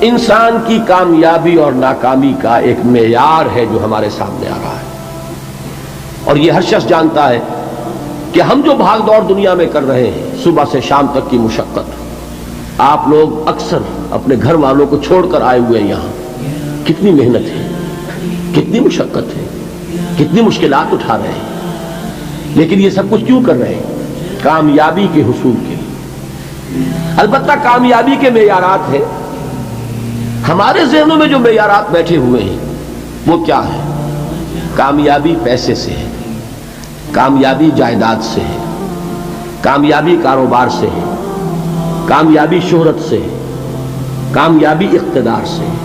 انسان کی کامیابی اور ناکامی کا ایک معیار ہے جو ہمارے سامنے آ رہا ہے، اور یہ ہر شخص جانتا ہے کہ ہم جو بھاگ دوڑ دنیا میں کر رہے ہیں، صبح سے شام تک کی مشقت، آپ لوگ اکثر اپنے گھر والوں کو چھوڑ کر آئے ہوئے ہیں یہاں، کتنی محنت ہے، کتنی مشقت ہے، کتنی مشکلات اٹھا رہے ہیں، لیکن یہ سب کچھ کیوں کر رہے ہیں؟ کامیابی کے حصول کے لیے۔ البتہ کامیابی کے معیارات ہیں، ہمارے ذہنوں میں جو معیارات بیٹھے ہوئے ہیں وہ کیا ہے؟ کامیابی پیسے سے ہے، کامیابی جائیداد سے ہے، کامیابی کاروبار سے ہے، کامیابی شہرت سے ہے، کامیابی اقتدار سے ہے۔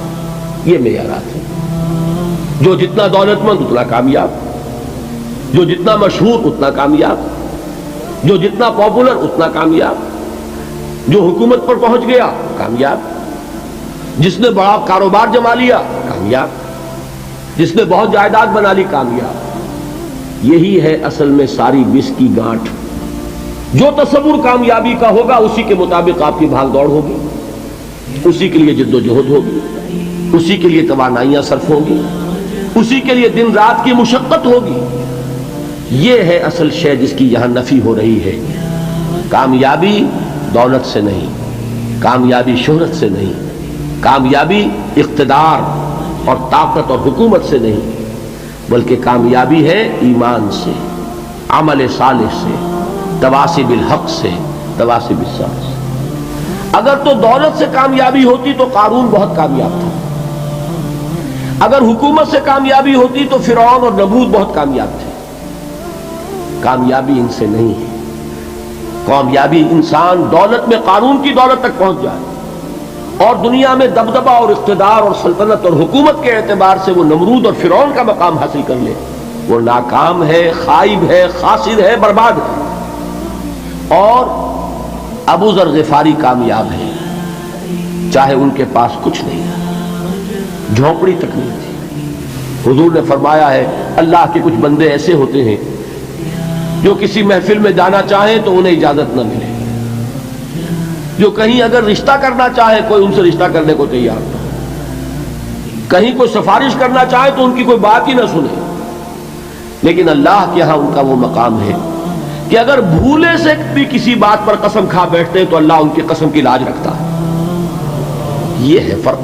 یہ معیارات ہیں۔ جو جتنا دولت مند اتنا کامیاب، جو جتنا مشہور اتنا کامیاب، جو جتنا پاپولر اتنا کامیاب، جو حکومت پر پہنچ گیا کامیاب، جس نے بڑا کاروبار جما لیا کامیاب، جس نے بہت جائیداد بنا لی کامیاب۔ یہی ہے اصل میں ساری بس کی گانٹھ۔ جو تصور کامیابی کا ہوگا اسی کے مطابق آپ کی بھاگ دوڑ ہوگی، اسی کے لیے جد و جہد ہوگی، اسی کے لیے توانائیاں صرف ہوں گی، اسی کے لیے دن رات کی مشقت ہوگی۔ یہ ہے اصل شے جس کی یہاں نفی ہو رہی ہے۔ کامیابی دولت سے نہیں، کامیابی شہرت سے نہیں، کامیابی اقتدار اور طاقت اور حکومت سے نہیں، بلکہ کامیابی ہے ایمان سے، عمل صالح سے، تواصی بالحق سے، تواصی بالصبر سے۔ اگر تو دولت سے کامیابی ہوتی تو قارون بہت کامیاب تھا، اگر حکومت سے کامیابی ہوتی تو فرعون اور نمرود بہت کامیاب تھے۔ کامیابی ان سے نہیں ہے۔ کامیابی انسان دولت میں قارون کی دولت تک پہنچ جائے اور دنیا میں دبدبہ اور اقتدار اور سلطنت اور حکومت کے اعتبار سے وہ نمرود اور فرعون کا مقام حاصل کر لے، وہ ناکام ہے، خائب ہے، خاسر ہے، برباد ہے۔ اور ابو ذر غفاری کامیاب ہے، چاہے ان کے پاس کچھ نہیں، جھونپڑی تک نہیں تھی۔ حضور نے فرمایا ہے اللہ کے کچھ بندے ایسے ہوتے ہیں جو کسی محفل میں جانا چاہیں تو انہیں اجازت نہ ملے، جو کہیں اگر رشتہ کرنا چاہے کوئی ان سے رشتہ کرنے کو تیار نہ ہو، کہیں کوئی سفارش کرنا چاہے تو ان کی کوئی بات ہی نہ سنے، لیکن اللہ کے ہاں ان کا وہ مقام ہے کہ اگر بھولے سے بھی کسی بات پر قسم کھا بیٹھتے ہیں تو اللہ ان کی قسم کی لاج رکھتا ہے۔ یہ ہے فرق۔